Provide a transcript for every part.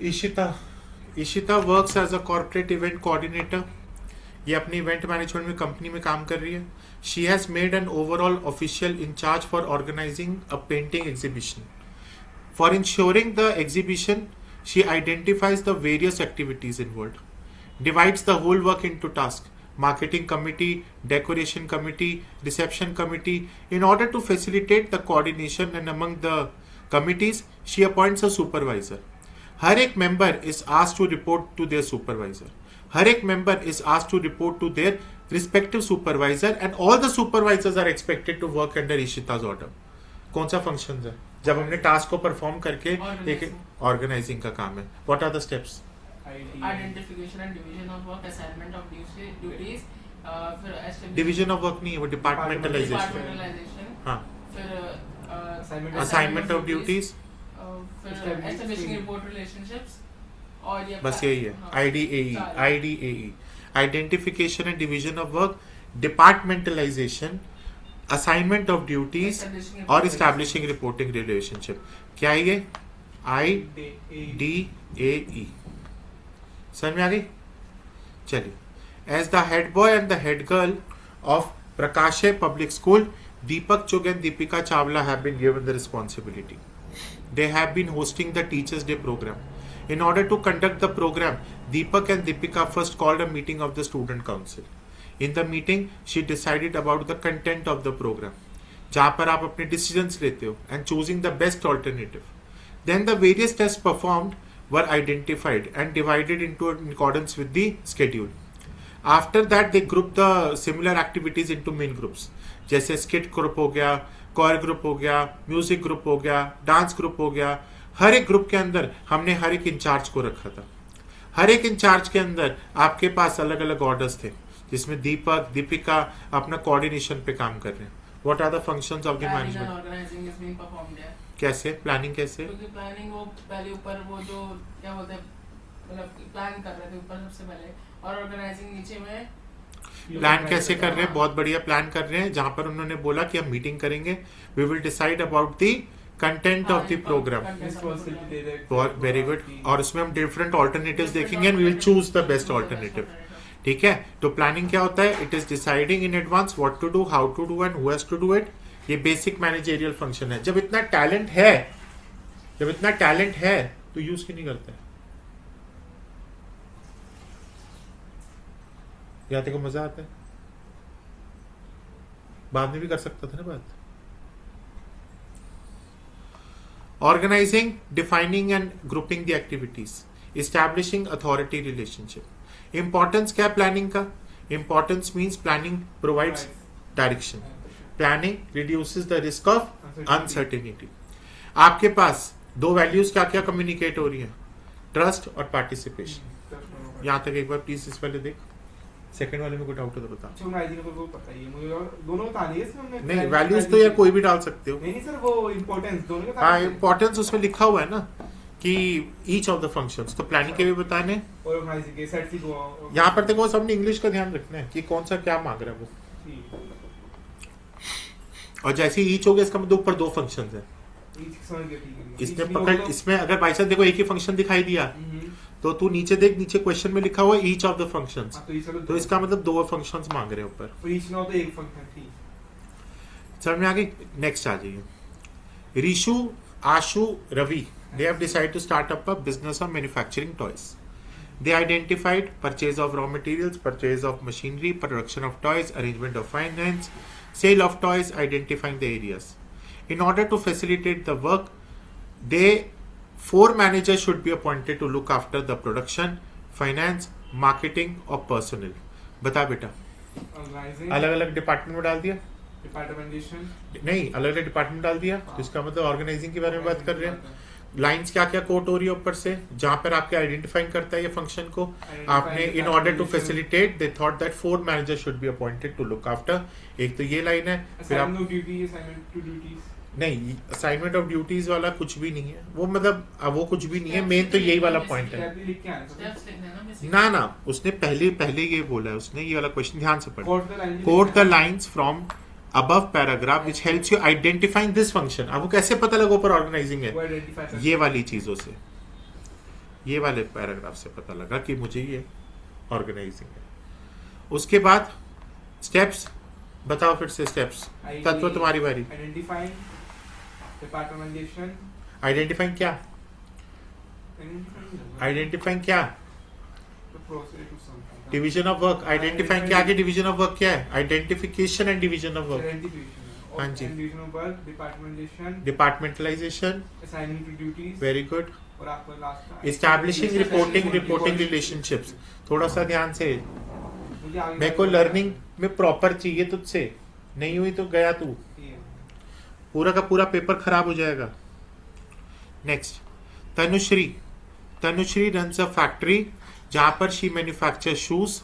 Ishita Ishita works as a corporate event coordinator. ये अपनी event management में कंपनी में काम कर रही है. She has made an overall official in charge for organising a painting exhibition. For insuring the exhibition she identifies the various activities involved, divides the whole work into tasks: marketing committee, decoration committee, reception committee. In order to facilitate the coordination and among the committees, she appoints a supervisor. हर एक member is asked to report to their supervisor. हर एक member is asked to report to their respective supervisor, and all the supervisors are expected to work under Ishita's order. कौन सा function है? जब हमने task को perform करके एक organising का काम है. What are the steps? Identification and division of work, assignment of duties, फिर डिवीजन ऑफ वर्क नहीं है वो डिपार्टमेंटलाइजेशन. हाँ, फिर असाइनमेंट ऑफ ड्यूटीज, फिर एस्टैब्लिशिंग रिपोर्ट रिलेशनशिप्स, और ये बस यही है. IDAE identification and division of work, departmentalisation, assignment of duties और इस्टेब्लिशिंग रिपोर्टिंग रिलेशनशिप. क्या है ये? IDAE. समझ में आ गई? चलिए. As the head boy and the head girl of प्रकाशे public school, Deepak Chugh and Deepika Chawla have been given the responsibility. They have been hosting the Teachers' Day program. In order to conduct the program, Deepak and Deepika first called a meeting of the student council. In the meeting, she decided about the content of the program, जहाँ पर आप अपने decisions लेते हो, and choosing the best alternative. Then the various tests performed were identified and divided into accordance with the schedule. After that, they grouped the similar activities into main groups. जैसे skit group हो गया, choir group हो गया, music group हो गया, dance group हो गया. हर एक ग्रुप के अंदर हमने हर एक इंचार्ज को रखा था. हर एक इंचार्ज के अंदर आपके पास अलग अलग ऑर्डर्स थे, जिसमें दीपक दीपिका अपना कोऑर्डिनेशन पे काम कर रहे हैं. What are the functions of the management? Organising is being performed है. कैसे प्लानिंग? कैसे? क्योंकि प्लानिंग वो पहले ऊपर वो जो क्या बोलते हैं, मतलब प्लान कर रहे थे ऊपर सबसे पहले, और ऑर्गेनाइजिंग नीचे में. प्लान कैसे कर रहे हैं? बहुत बढ़िया प्लान कर रहे हैं. जहां पर उन्होंने बोला कि हम मीटिंग करेंगे, we will decide about the content of the program. Very good. और उसमें हम डिफरेंट ऑल्टरनेटिव्स देखेंगे and we will choose the best alternative. ठीक है. तो प्लानिंग क्या होता है? It is deciding in advance what to do, how to do and who has to do it. ये बेसिक मैनेजरियल फंक्शन है. जब इतना टैलेंट है तो यूज क्यों नहीं करते? या तेरे को मजा आता है? बाद में भी कर सकता था ना बात. Organising, defining and grouping the activities, establishing authority relationship. Importance क्या है प्लानिंग का? Importance means planning provides direction. Planning reduces the risk of uncertainty. आपके पास दो वैल्यूज क्या क्या कम्युनिकेट हो रही है? ट्रस्ट और पार्टिसिपेशन. यहां तक एक बार प्लीज इस वाले देख. सेकंड वाले में कोई डाउट हो तो बता. पता ही है मुझे, और दोनों बता दिए इसमें. नहीं, वैल्यूज तो यार कोई भी डाल सकते हो. नहीं सर, वो इंपॉर्टेंस दोनों का. हाँ, इंपॉर्टेंस उसमें लिखा हुआ है ना कि ईच ऑफ द फंक्शंस. तो प्लानिंग के भी बताने, ऑर्गेनाइजिंग के सेट सी को यहाँ पर देखो सबने इंग्लिश का ध्यान रखना है कि कौन सा क्या मांग रहा है वो. और जैसे ईच हो गया, इसका मतलब ऊपर दो फंक्शंस है. इसमें पकड़, इसमें अगर बाई चांस देखो एक ही फंक्शन दिखाई दिया तो तू नीचे देख, नीचे क्वेश्चन में लिखा हुआ है ईच ऑफ द फंक्शंस. तो इसका मतलब दो फंक्शंस मांग रहे हैं ऊपर. समझ में आ गई? नेक्स्ट आ जाइए. ऋषु, आशु, Ravi, they have decided to start up a business of manufacturing toys. They identified purchase of raw materials, purchase of machinery, production of toys, arrangement of finance, sale of toys, identifying the areas. In order to facilitate the work, four managers should be appointed to look after the production, finance, marketing और personnel. बता बेटा. अलग अलग department में डाल दिया? नहीं, अलग अलग डिपार्टमेंट डाल दिया. तो इसका मतलब ऑर्गेनाइजिंग के बारे में बात कर रहे हैं. लाइंस क्या क्या कोट हो रही है ऊपर से, जहां पर आपके आइडेंटिफाइंग करता है ये फंक्शन को. आपने in order to facilitate they thought that four manager should be appointed to look after. एक तो ये लाइन है. फिर आप नहीं, असाइनमेंट ऑफ ड्यूटीज वाला कुछ भी नहीं है वो, मतलब वो कुछ भी नहीं है. मेन तो यही वाला पॉइंट है ना. उसने पहले ये बोला है उसने, ये वाला क्वेश्चन ध्यान से पढ़ो. Quote the lines from above paragraph which helps you identifying this function. आपको कैसे पता लगा ऊपर ऑर्गेनाइजिंग है? ये वाली चीजों से. ये वाले पैराग्राफ से पता लगा कि मुझे ये ऑर्गेनाइजिंग है। उसके बाद स्टेप्स बताओ फिर से स्टेप्स। तत्व तुम्हारी बारी। आइडेंटिफाइंग, डिपार्टमेंटाइजेशन, आइडेंटिफाइंग क्या? आइडेंटिफाइंग क्या? The process to something, division of work. Identifying क्या? आगे डिवीजन ऑफ वर्क क्या है? Identification and division of work. Identification, हाँ जी। Division of work, departmentalisation, departmentalisation, assigning to duties, very good. और आपका लास्ट इस्टेब्लिशिंग रिपोर्टिंग रिलेशनशिप्स। थोड़ा सा ध्यान से, मुझे आगे मेरे को लर्निंग में प्रॉपर चाहिए तुझसे, नहीं हुई तो गया तू, पूरा का पूरा पेपर खराब हो जाएगा। Next, Tanushree. Tanushree runs a factory जहां पर शी मैन्युफैक्चर शूज।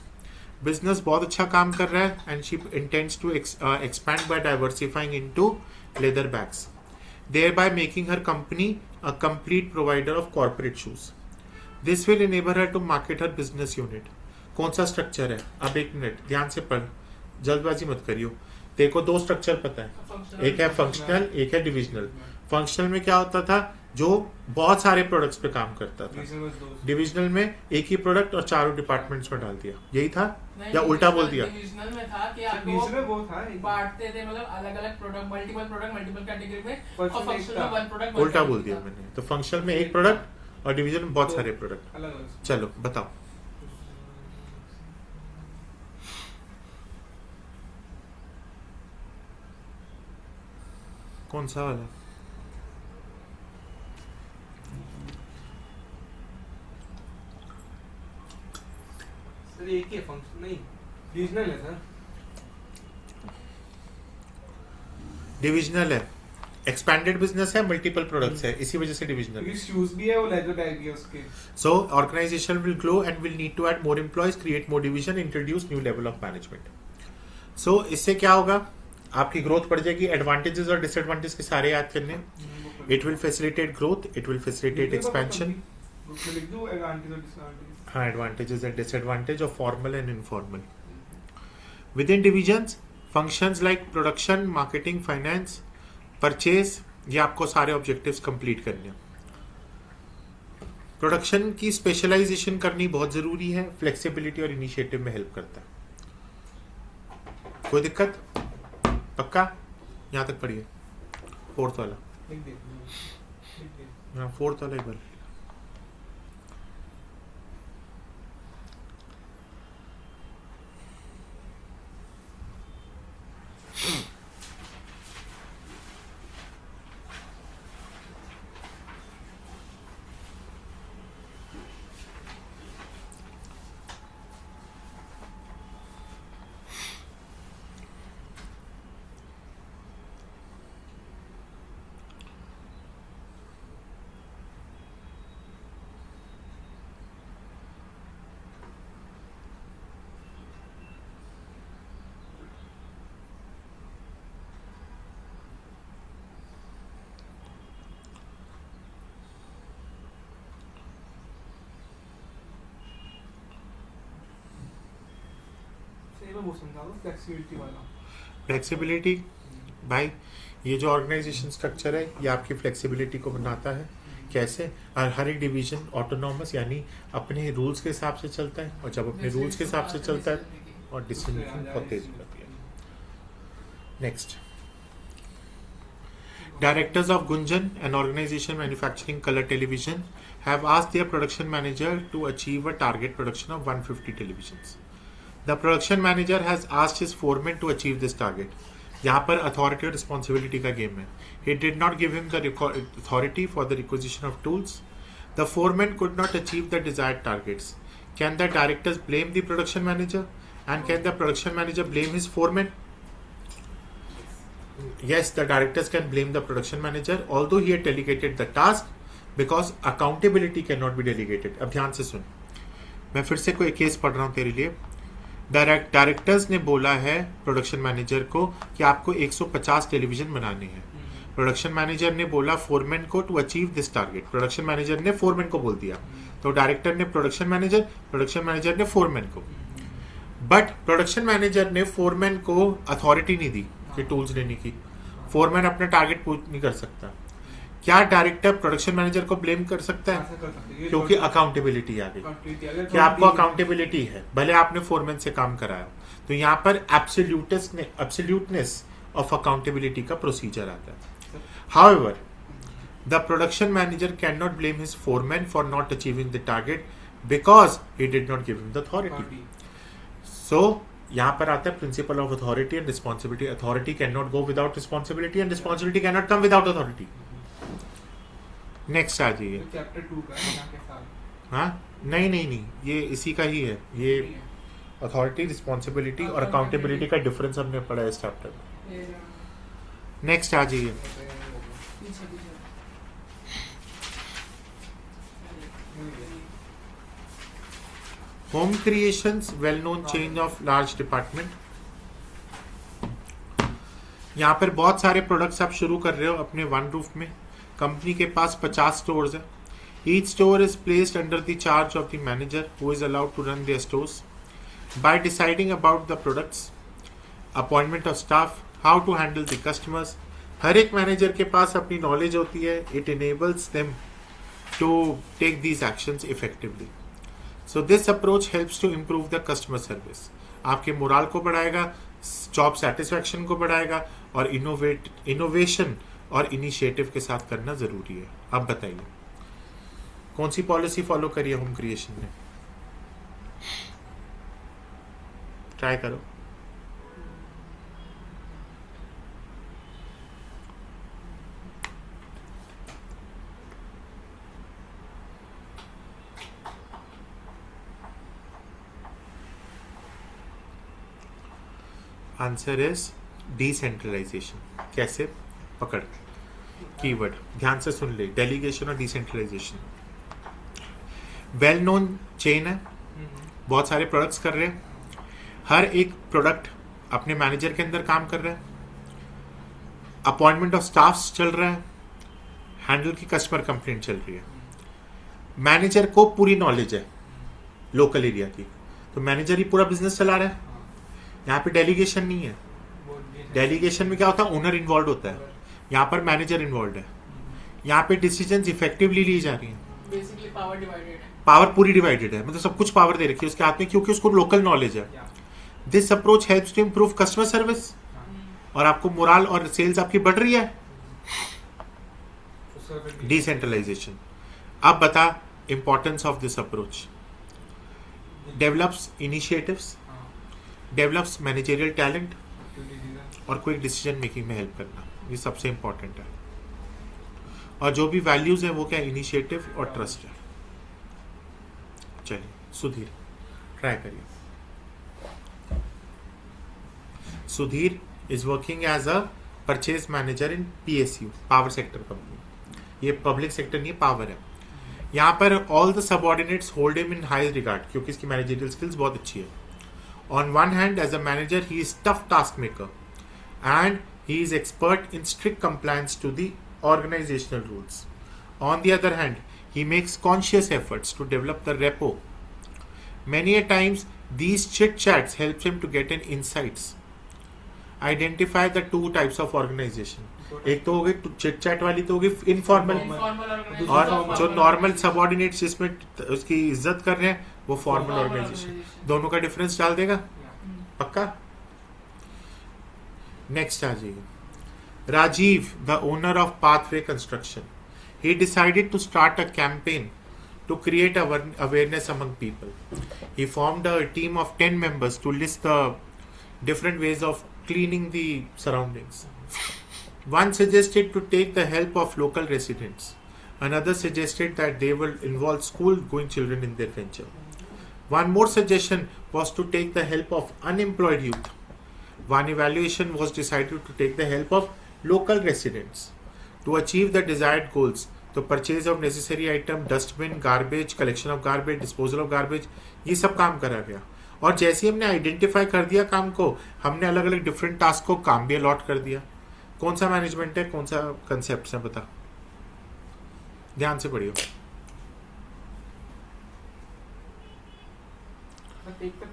बिजनेस बहुत अच्छा काम कर रहा है and she intends to expand by diversifying into leather bags, thereby making her company a complete provider of corporate shoes. This will enable her to market her business unit. कौन सा structure है? अब एक मिनट ध्यान से पढ़, जल्दबाजी मत करियो। देखो दो स्ट्रक्चर पता है, एक है फंक्शनल, एक है डिविजनल। फंक्शनल में क्या होता था? जो बहुत सारे प्रोडक्ट्स पे काम करता था। डिविजनल में एक ही प्रोडक्ट और चारों डिपार्टमेंट्स में डाल दिया, यही था या उल्टा बोल दिया? डिविजनल में था कि आपको वो था बांटते थे, मतलब अलग अलग प्रोडक्ट, मल्टीपल कैटेगरी में, और फंक्शनल फंक्शनल में वन प्रोडक्ट। उल्टा बोल दिया मैंने। तो फंक्शनल में एक प्रोडक्ट और डिविजन में बहुत सारे प्रोडक्ट। अलग अलग। चलो बताओ। कौन सा वाला? सर एक ही फंक्शन नहीं, डिविजनल है सर। डिविजनल है, एक्सपैंडेड बिजनेस है, मल्टीपल प्रोडक्ट्स है, इसी वजह से डिविजनल है। क्योंकि शूज भी है और लेदर बैग भी है उसके। So organization will grow and will need to add more employees, create more division, introduce new level of management. So इससे क्या होगा? आपकी ग्रोथ बढ़ जाएगी। एडवांटेजेस और डिसएडवांटेज के सारे याद करने। It will facilitate growth, it will facilitate expansion. लिख दो एडवांटेज और डिसएडवांटेज। हाँ, advantages and disadvantage of formal and informal. With in divisions functions like production, marketing, finance, purchase, ये आपको सारे ऑब्जेक्टिव्स कंप्लीट करने हैं। प्रोडक्शन की स्पेशलाइजेशन करनी बहुत जरूरी है, फ्लेक्सिबिलिटी और इनिशिएटिव में हेल्प करता है। कोई दिक्कत? पक्का? यहाँ तक पढ़िए। फोर्थ वाला, लिख दे। हाँ फोर्थ वाला एक बार। वो समझा दो फ्लेक्सिबिलिटी वाला। फ्लेक्सिबिलिटी भाई, ये जो ऑर्गेनाइजेशन स्ट्रक्चर है ये आपकी फ्लेक्सिबिलिटी को बनाता है। कैसे? और हर एक डिवीजन ऑटोनॉमस यानी अपने रूल्स के हिसाब से चलता है, और जब अपने रूल्स के हिसाब से चलता है और डिसीजन मेकिंग बहुत तेज होती है। Next, Directors of Gunjan, an organization manufacturing color television, have asked their production manager to achieve a target production of 150 televisions. The production manager has asked his foreman to achieve this target. यहाँ पर authority और responsibility का game है. He did not give him the authority for the requisition of tools. The foreman could not achieve the desired targets. Can the directors blame the production manager? And can the production manager blame his foreman? Yes, the directors can blame the production manager, although he had delegated the task, because accountability cannot be delegated. अब ध्यान से सुन, मैं फिर से कोई case पढ़ रहा हूँ तेरे लिए। डायरेक्टर्स ने बोला है प्रोडक्शन मैनेजर को कि आपको 150 टेलीविजन बनाने हैं। प्रोडक्शन मैनेजर ने बोला फोरमैन को to achieve this target. Production manager ने फोरमैन को बोल दिया, तो डायरेक्टर ने प्रोडक्शन मैनेजर ने फोरमैन को। बट प्रोडक्शन मैनेजर ने फोरमैन को अथॉरिटी नहीं दी कि टूल्स लेने की। फोरमैन अपना टारगेट पूछ नहीं कर सकता। क्या डायरेक्टर प्रोडक्शन मैनेजर को ब्लेम कर सकता है? ऐसा कर सकते हैं। ये क्योंकि थोड़ी- अकाउंटेबिलिटी आ गई accountability अगर कि आपको थोड़ी- अकाउंटेबिलिटी है, भले आपने फोरमैन से काम कराया, तो यहाँ पर एब्सोल्यूटनेस ऑफ अकाउंटेबिलिटी का प्रोसीजर आता है. However the production manager can not blame his foreman for not achieving the target because he did not give him the authority. authority। So यहाँ पर आता है principle of authority and responsibility. Authority can not go without responsibility and responsibility can not come without authority. Next आ जाइए. तो chapter 2 का है यहाँ के साथ। हाँ, नहीं, ये इसी का ही है. ये अथॉरिटी, रिस्पॉन्सिबिलिटी और अकाउंटेबिलिटी का डिफरेंस हमने पढ़ा है इस चैप्टर में. ये नेक्स्ट आ जाइए. पीछे पीछे home creations well known change of large department. यहाँ पर बहुत सारे प्रोडक्ट्स आप शुरू कर रहे हो अपने वन रूफ में. कंपनी के पास 50 स्टोर्स है. Each store is placed under the charge of the manager who is allowed to run their stores by deciding about the products, appointment of staff, how to handle the customers. हर एक manager के पास अपनी knowledge होती है. It enables them to take these actions effectively. So this approach helps to improve the customer service. आपके morale को बढ़ाएगा, जॉब सेटिस्फैक्शन को बढ़ाएगा और इनोवेशन और इनिशिएटिव के साथ करना जरूरी है. अब बताइए कौन सी पॉलिसी फॉलो करी है होम क्रिएशन ने? ट्राई करो. Answer is decentralisation. कैसे? पकड़ कीवर्ड ध्यान से सुन ले. डेलीगेशन और डिसेंट्रलाइजेशन. वेल नोन चेन है, बहुत सारे प्रोडक्ट्स कर रहे हैं. हर एक प्रोडक्ट अपने मैनेजर के अंदर काम कर रहा है. अपॉइंटमेंट ऑफ स्टाफ्स चल रहा है. हैंडल की कस्टमर कंप्लेंट चल रही है. मैनेजर को पूरी नॉलेज है लोकल एरिया की, तो मैनेजर ही पूरा बिजनेस चला रहा है. यहाँ पे डेलीगेशन नहीं है. डेलीगेशन में क्या होता है? ओनर इन्वॉल्व होता है. यहाँ पर मैनेजर इन्वॉल्व है. यहाँ पे डिसीजंस इफेक्टिवली ली जा रही हैं. बेसिकली पावर डिवाइडेड है. पावर पूरी डिवाइडेड है, मतलब सब कुछ पावर दे रखी है उसके हाथ में, क्योंकि उसको लोकल नॉलेज है. This approach helps to improve customer service और आपको मोराल और सेल्स आपकी बढ़ रही है. डिसेंट्रलाइजेशन. अब बता importance of this approach. Develops initiatives, develops managerial talent और क्विक डिसीजन मेकिंग में हेल्प करना. ये सबसे इंपॉर्टेंट है. और जो भी वैल्यूज है वो क्या? इनिशिएटिव और ट्रस्ट है. चलिए सुधीर ट्राई करिए. Sudhir is working as a purchase manager in PSU, power sector company. ये पब्लिक सेक्टर नहीं है, पावर है. यहाँ पर all the subordinates hold him in high regard क्योंकि इसकी मैनेजरियल स्किल्स बहुत अच्छी है. On one hand, as a manager, he is tough task maker and he is expert in strict compliance to the organizational rules. On the other hand, he makes conscious efforts to develop the repo. Many a times, these chit chats helps him to get an insights. Identify the two types of organization. एक तो हो गई chit chat वाली, तो हो गई informal, और जो नॉर्मल सबऑर्डिनेट्स जिसमें उसकी इज्जत कर रहे हैं वो फॉर्मल ऑर्गेनाइजेशन. दोनों का डिफरेंस डाल देगा पक्का. नेक्स्ट आ जाइए. Rajiv, the owner of Pathway Construction, he decided to start a campaign to create awareness among people. He formed a team of 10 members to list the different ways of cleaning the surroundings. One suggested to take the help of local residents. Another suggested that they will involve school-going children in their venture. One more suggestion was to take the help of unemployed youth. One evaluation was decided to take the help of local residents. To achieve the desired goals, the purchase of necessary item, dustbin, garbage, collection of garbage, disposal of garbage, ये सब काम करा गया. और जैसे ही हमने identify कर दिया काम को, हमने अलग अलग डिफरेंट टास्क को काम भी अलॉट कर दिया. कौन सा मैनेजमेंट है, कौन सा कंसेप्ट है, बता. ध्यान से पढ़ियो.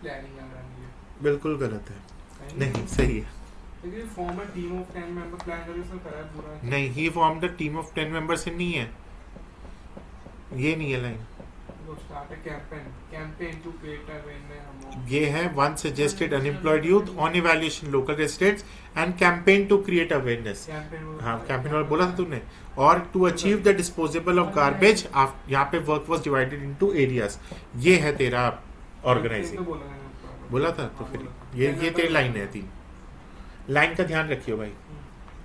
प्लानिंग बिल्कुल गलत है. नहीं, सही है. लेकिन फॉर्म में टीम ऑफ 10 मेंबर प्लान करके उसने करा है पूरा। नहीं, he form the team of 10 member से नहीं है, ये नहीं है लाइन। तो स्टार्ट है कैंपेन टू क्रिएट अवेयरनेस। ये है one suggested unemployed youth on evaluation local residents and campaign to create awareness. हाँ, कैंपेन वाला बोला था तूने। और to achieve the disposable of garbage, यहाँ पे work was divided into areas. ये है तेरा ऑर्गेनाइजिंग। बोला था तो फिर ये तेरी लाइन है, 3 लाइन का ध्यान रखियो भाई।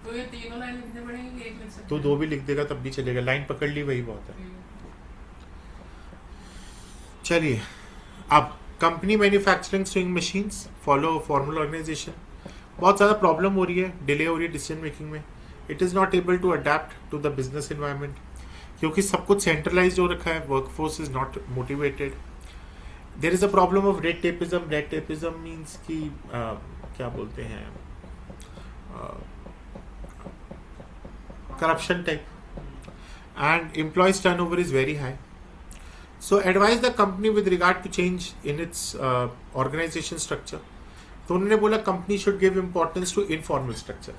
तो ये तीनों लाइन लिखने पड़ेंगे, एक लिख सकते तो हैं? 2 भी लिख देगा तब भी चलेगा, लाइन पकड़ ली वही बहुत है। चलिए, अब company manufacturing sewing machines follow formal organisation. बहुत ज़्यादा प्रॉब्लम हो रही है, डिले हो रही है डिसीजन मेकिंग में। It is not able to adapt to the business environment, क्योंकि सब कुछ सेंट्रलाइज हो रखा है, workforce is not motivated. There is a problem of red tapism. Red tapism means कि क्या बोलते हैं, corruption type, and employees turnover is very high. So advise the company with regard to change in its organization structure. तो उन्होंने बोला company should give importance to informal structure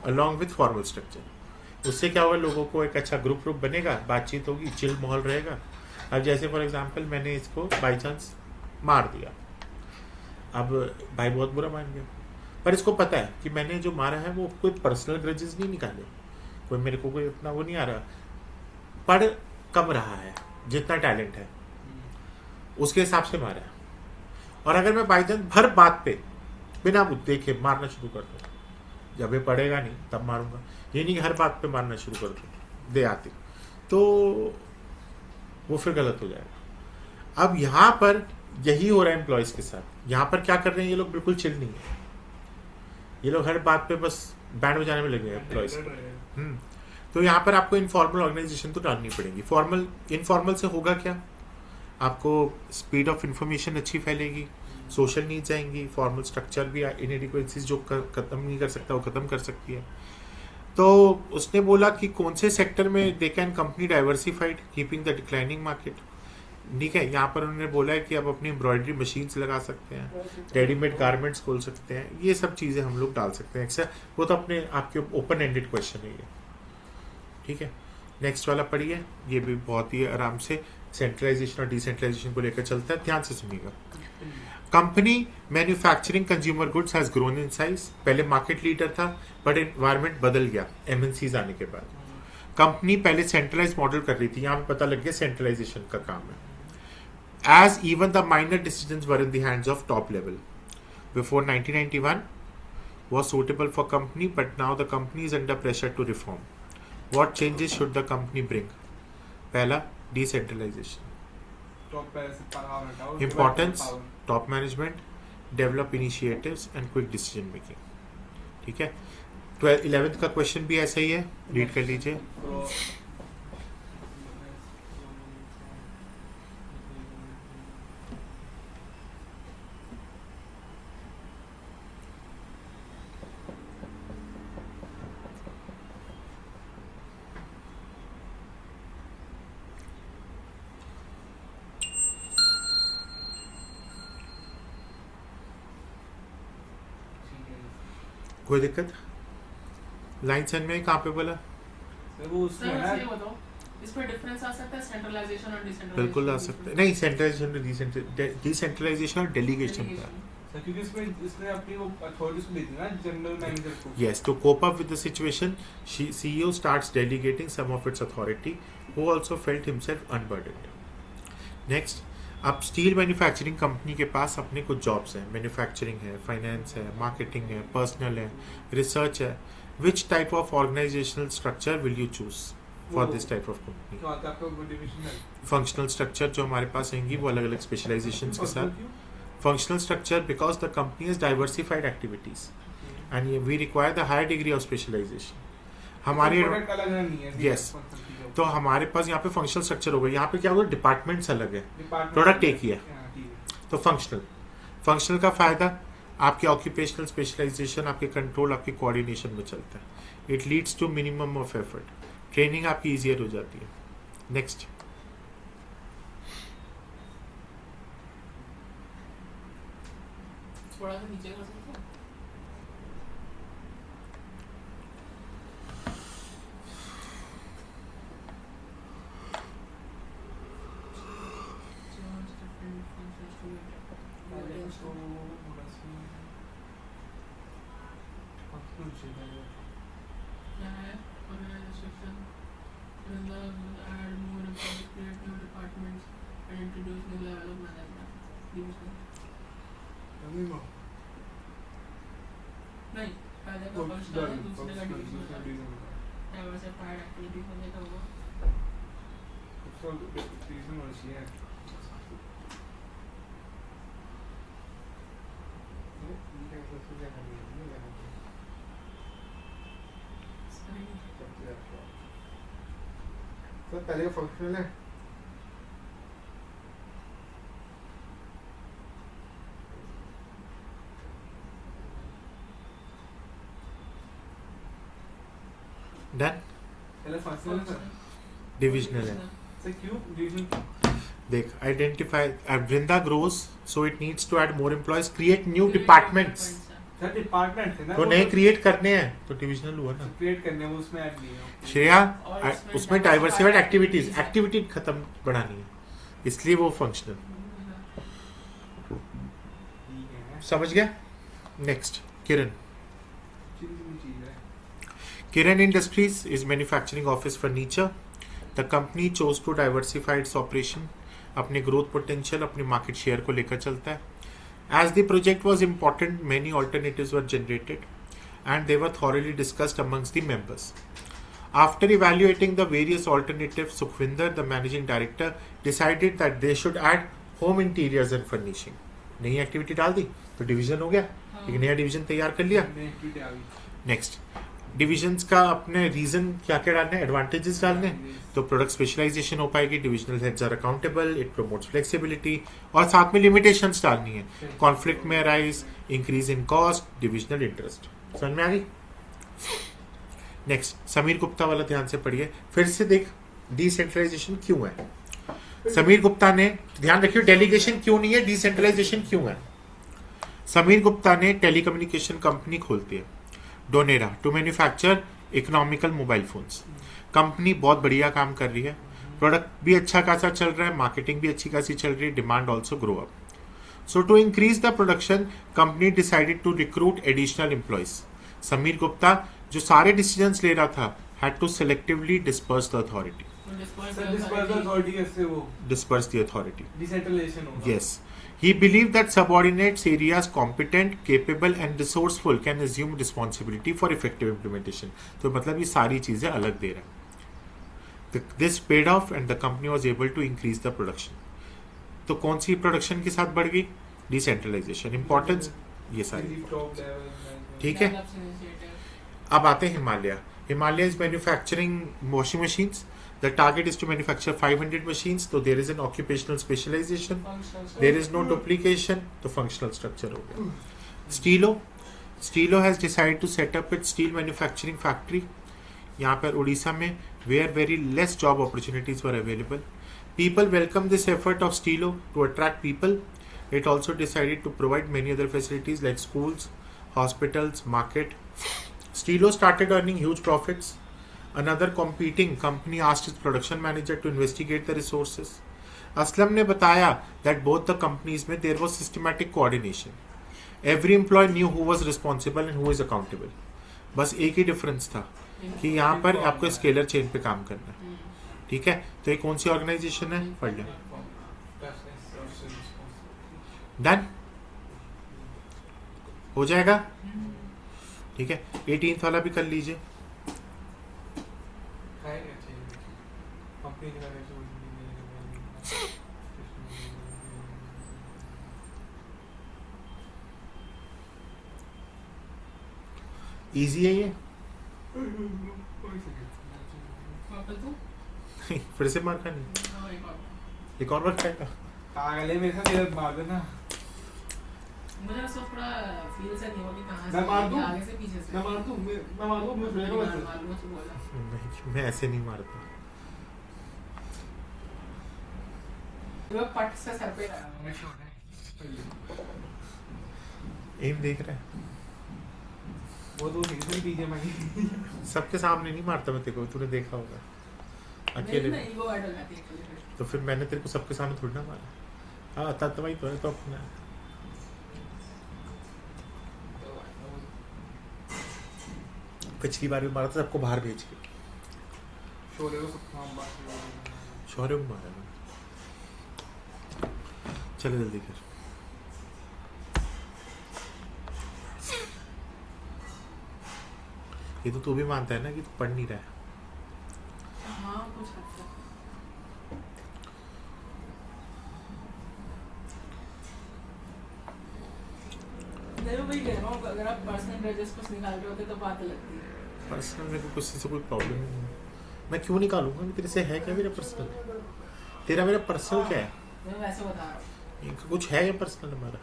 along with formal structure. उससे क्या होगा, लोगों को एक अच्छा ग्रुप बनेगा, बातचीत होगी, चिल माहौल रहेगा। अब जैसे फॉर एग्जांपल मैंने इसको बाई चांस मार दिया, अब भाई बहुत बुरा मान गया, पर इसको पता है कि मैंने जो मारा है वो कोई पर्सनल ग्रजेस नहीं निकाले, कोई मेरे को कोई इतना वो नहीं आ रहा, पढ़ कम रहा है, जितना टैलेंट है उसके हिसाब से मारा है। और अगर मैं बाई चांस भर बात पे बिना देखे मारना शुरू कर दूँ, जब ये पढ़ेगा नहीं तब मारूंगा, ये नहीं कि हर बात पे मारना शुरू कर दूँ दे आती, तो वो फिर गलत हो जाएगा। अब यहाँ पर यही हो रहा है एम्प्लॉयज़ के साथ। यहाँ पर क्या कर रहे हैं ये लोग, बिल्कुल चिल नहीं है, ये लोग हर बात पे बस बैंड बजाने में लगे हैं एम्प्लॉयज़। तो यहाँ पर आपको इनफॉर्मल ऑर्गेनाइजेशन तो डालनी पड़ेगी। फॉर्मल इनफॉर्मल से होगा क्या, आपको स्पीड ऑफ इंफॉर्मेशन अच्छी फैलेगी, सोशल नीड्स आएंगी, फॉर्मल स्ट्रक्चर भी इनएडिक्वेसीज जो खत्म नहीं कर सकता वो खत्म कर सकती है। तो उसने बोला कि कौन से सेक्टर में they can company diversified keeping the declining market. ठीक है, यहाँ पर उन्होंने बोला है कि आप अपनी एम्ब्रॉयडरी मशीन्स लगा सकते हैं, रेडीमेड गारमेंट्स खोल सकते हैं, ये सब चीज़ें हम लोग डाल सकते हैं। एक्सेप्ट वो तो अपने आपके ओपन एंडेड क्वेश्चन है ये। ठीक है, नेक्स्ट वाला पढ़िए, ये भी बहुत ही आराम से सेंट्रलाइजेशन और डिसेंट्रलाइजेशन को लेकर चलता है, ध्यान से सुनिएगा। Company manufacturing consumer goods has grown in size. पहले मार्केट लीडर था बट एनवायरमेंट बदल गया एमएनसीज आने के बाद। कंपनी पहले सेंट्रलाइज मॉडल कर रही थी, यहाँ पे पता लग गया सेंट्रलाइजेशन का काम है। As even the minor decisions were in the hands of top level. Before 1991 was suitable for company, but now the company is under pressure to reform. What changes should the company bring? पहला, decentralization. Importance, top management, develop initiatives and quick decision making. ठीक है, 11th का question भी ऐसा ही है, read कर लीजिए। कोई दिक्कत, लाइन सेंड में कहाँ पे बोला? वो सर उसमें बस ये है बताओ, इसमें डिफरेंस आ सकता है सेंट्रलाइजेशन और डिसेंट्रलाइजेशन? बिल्कुल आ सकता है, नहीं सेंट्रलाइजेशन डिसेंट्रलाइजेशन और डेलीगेशन का। सर क्योंकि इसमें अपनी वो अथॉरिटीज को देती है ना, जनरल मैनेजर को। Yes, to cope up with the situation, CEO starts delegating some of its authority, who also felt himself unburdened. Next, अब स्टील मैन्युफैक्चरिंग कंपनी के पास अपने कुछ जॉब्स हैं, मैन्युफैक्चरिंग है, फाइनेंस है, मार्केटिंग है, पर्सनल है, रिसर्च है। Which type of organisational structure will you choose for this type of company? तो आता है आपका वो डिविजनल फंक्शनल स्ट्रक्चर जो हमारे पास आएंगी वो अलग अलग स्पेशलाइजेशंस के साथ। Functional structure because the company has diversified activities and we require the higher degree of specialisation. हमारे Yes. तो हमारे पास यहाँ पे फंक्शनल स्ट्रक्चर होगा, यहाँ पे क्या होगा, डिपार्टमेंट्स अलग है, प्रोडक्ट एक ही है। तो फंक्शनल का फायदा आपके ऑक्यूपेशनल स्पेशलाइजेशन, आपके कंट्रोल, आपके कोऑर्डिनेशन में चलता है। It leads to minimum of effort, training आपकी ईजियर हो जाती है। नेक्स्ट, थोड़ा सा नीचे कर सकते हैं? डिविजनल नहीं, पहले का फंक्शनल है, दूसरे का डिविजनल है। डाइवर्सिफाइड एक्टिविटी होने का वो सर पहले का फंक्शनल है। डन। पहले फंक्शनल है सर, डिविजनल है। सर क्यों डिवीजन? देख, identify Vrinda grows so it needs to add more employees, create new departments. Sir department है ना, तो नए क्रिएट करने हैं तो डिविजनल हुआ ना। क्रिएट करने वो उसमें ऐड नहीं है। श्रेया, और उसमें डाइवर्सिफाइड एक्टिविटीज, एक्टिविटी खत्म बढ़ानी है, इसलिए वो फंक्शनल। ठीक है, समझ गया? नेक्स्ट, किरण। चीज है। Kiran Industries is manufacturing office furniture. The company chose to diversify its operation. अपने growth potential, अपने market share को लेकर चलता है. As the project was important, many alternatives were generated and they were thoroughly discussed amongst the members. After evaluating the various alternatives, Sukhvinder, the managing director, decided that they should add home interiors and furnishing. नई activity डाल दी तो division हो गया, एक नया division तैयार कर लिया. नेक्स्ट, डिविजन्स का अपने रीजन क्या क्या डालने हैं, एडवांटेजेस डालने हैं, तो प्रोडक्ट स्पेशलाइजेशन हो पाएगी, divisional heads are accountable, it promotes flexibility, और साथ में लिमिटेशंस डालनी है, कॉन्फ्लिक्ट में arise, increase in cost, divisional interest. समझ में आ गई? नेक्स्ट, समीर गुप्ता वाला ध्यान से पढ़िए. फिर से देख, डिसेंट्रलाइजेशन क्यों है. समीर गुप्ता ने, ध्यान रखियो, डेलीगेशन क्यों नहीं है, डिसेंट्रलाइजेशन क्यों है. समीर गुप्ता ने टेलीकम्युनिकेशन कंपनी खोलती है, डोनेरा, to manufacture economical mobile phones. Company बहुत बढ़िया काम कर रही है, प्रोडक्ट भी अच्छा खासा चल रहा है, मार्केटिंग भी अच्छी खासी चल रही है, demand also grow up. So to increase the production, company decided to recruit additional employees. Sameer Gupta जो सारे डिसीजंस ले रहा था, had to selectively disperse the authority. Disperse the authority. Decentralization होगा. Yes. He believed that subordinates areas competent, capable and resourceful can assume responsibility for effective implementation. तो मतलब ये सारी चीजें अलग दे रहा है. This paid off and the company was able to increase the production. तो कौन सी प्रोडक्शन के साथ बढ़ गई? Decentralization. Importance ये सारी. ठीक है. अब आते हैं Himalaya. Himalaya is manufacturing washing machines. The target is to manufacture 500 machines. So there is an occupational specialization. There is no duplication. तो functional structure हो गया. Stilo has decided to set up its steel manufacturing factory. यहाँ पर उड़ीसा में, where very less job opportunities were available. People welcome this effort of Stilo to attract people. It also decided to provide many other facilities like schools, hospitals, market. Stilo started earning huge profits. Another competing company asked its production manager to investigate the resources. Aslam ने बताया that both the companies में there was systematic coordination. Every employee knew who was responsible and who is accountable. बस एक ही difference था कि यहाँ पर आपको स्केलर चेन पे काम करना है. ठीक है, तो ये कौन सी ऑर्गेनाइजेशन है, पढ़ लें. डन हो जाएगा. ठीक है, 18th वाला भी कर लीजिए. इजी है ये. फिर से मार खानी, एक और बार खाएगा. पागल है, मेरे साथ इधर मार देना. मुझे ऐसा थोड़ा फील से नहीं हो कि कहां से मैं मार दूं, आगे से पीछे से मैं मार दूं, मैं फ्लेवर से. नहीं, मैं ऐसे नहीं मारता. वो पट से सर पे मैं छोड़ है. एम देख रहा है. वो तो नहीं पीछे मैं सबके सामने नहीं मारता मैं तेरे को, तूने देखा होगा अकेले. नहीं वो ऐड हो जाती है अकेले. तो फिर मैंने तेरे को सबके सामने थोड़ी ना मारा. हाँ तत्वाई तो है तो अपना. पिछली बार भी मारा था सबको बाहर भेज के. शोले को सब बात शौर्य को मारा. चलो जल्दी कर. ये तो तू भी मानता है ना कि तू पढ़ नहीं रहा है। हाँ कुछ हद तक। मैं वही कह रहा हूँ, अगर आप पर्सनल ग्रेजेस कुछ निकाल रहे होते तो बात लगती है। पर्सनल मेरे को किसी से कोई प्रॉब्लम नहीं है, मैं क्यों निकालूंगा? मैं तेरे से है क्या मेरा पर्सनल? तेरा मेरा पर्सनल क्या है? मैं वैसे बता रहा हूँ, कुछ है या पर्सनल हमारा?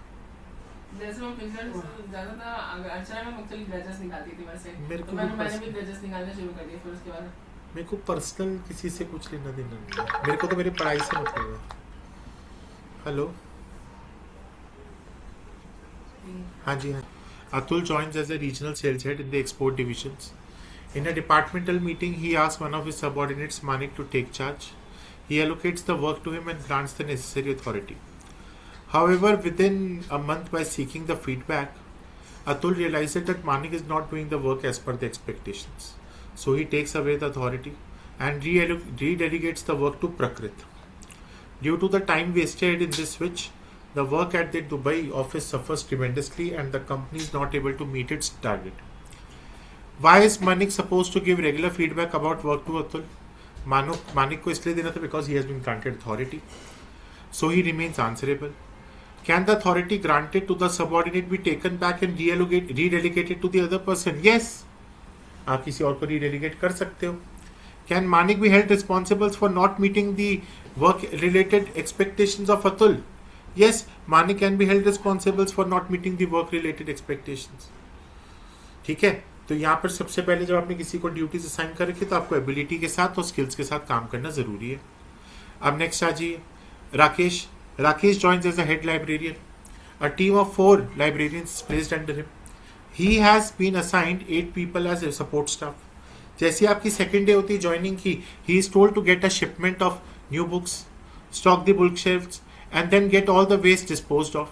जैसे मैं पिक्चर ज्यादा था, अगर अर्चना में मुख्तलिफ ग्रेजेस निकालती थी वैसे, मेरे तो को मैंने भी भी personal- ग्रेजेस निकालने शुरू कर दिए। फिर उसके बाद मेरे को पर्सनल किसी से कुछ लेना देना नहीं है, मेरे को तो मेरी पढ़ाई से मतलब है। हेलो, हाँ जी हाँ। Atul joins as a regional sales head in the export divisions. In a departmental meeting, he asks one of his subordinates, Manik, to take charge. He allocates the work to him and grants the necessary authority. However, within a month, by seeking the feedback, Atul realizes that Manik is not doing the work as per the expectations. So he takes away the authority and redelegates the work to Prakrit. Due to the time wasted in this switch, the work at the Dubai office suffers tremendously and the company is not able to meet its target. Why is Manik supposed to give regular feedback about work to Atul? Manik को इसलिए देना था because he has been granted authority. So he remains answerable. Can the authority granted to the subordinate be taken back and redelegated to the other person? Yes. आप किसी और को redelegate कर सकते हो. Can Manik be held responsible for not meeting the work-related expectations of Atul? Yes, Manik can be held responsible for not meeting the work-related expectations. ठीक है, तो यहाँ पर सबसे पहले जब आपने किसी को ड्यूटीज असाइन कर रखी तो आपको एबिलिटी के साथ और स्किल्स के साथ काम करना जरूरी है. अब नेक्स्ट आ जाइए Rakesh. Rakesh joins as a head librarian. A team of 4 librarians placed under him. He has been assigned 8 people as a support staff. जैसी आपकी सेकेंड डे होती है ज्वाइनिंग की, he is told to get a shipment of new books, stock the book shelves, and then get all the waste disposed of.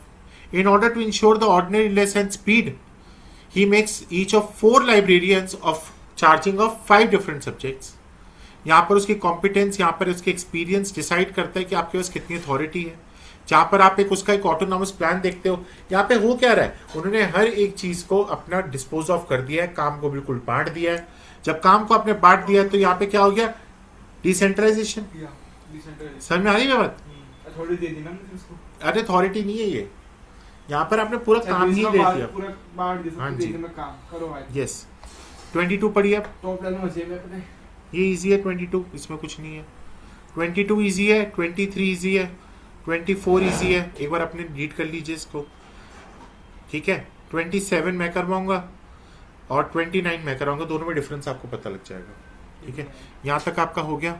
In order to ensure the ordinariness and speed, he makes each of 4 librarians of charging of 5 different subjects. यहाँ पर उसकी competence, यहाँ पर उसके experience decide करता है कि आपके पास कितनी अथॉरिटी है. जहाँ पर आप एक उसका एक ऑटोनॉमस प्लान देखते हो, यहाँ पे हो क्या रहा है, उन्होंने हर एक चीज को अपना डिस्पोज ऑफ कर दिया है, काम को बिल्कुल बांट दिया है. जब काम को आपने बांट दिया तो यहाँ पे क्या हो गया, डिसेंट्रलाइजेशन. समझ में आ रही है बात? अथॉरिटी दे दी ना मैंने उसको. अरे अथॉरिटी नहीं है ये, यहाँ पर आपने पूरा काम ही ले दिया. पूरा बांट दिया, हाँ सबको जी. दे दिया, मैं काम करो भाई. यस. 22 पढ़िए आप. टॉप लेवल में चाहिए मैं अपने. ये इजी है 22, इसमें कुछ नहीं है. 22 इजी है, 23 इजी है, 24 इजी है. एक बार आपने रीड कर लीजिए इसको, ठीक है. 27 मैं करवाऊंगा और 29 मैं कराऊंगा, दोनों में डिफरेंस आपको पता लग जाएगा. ठीक है, यहाँ तक आपका हो गया.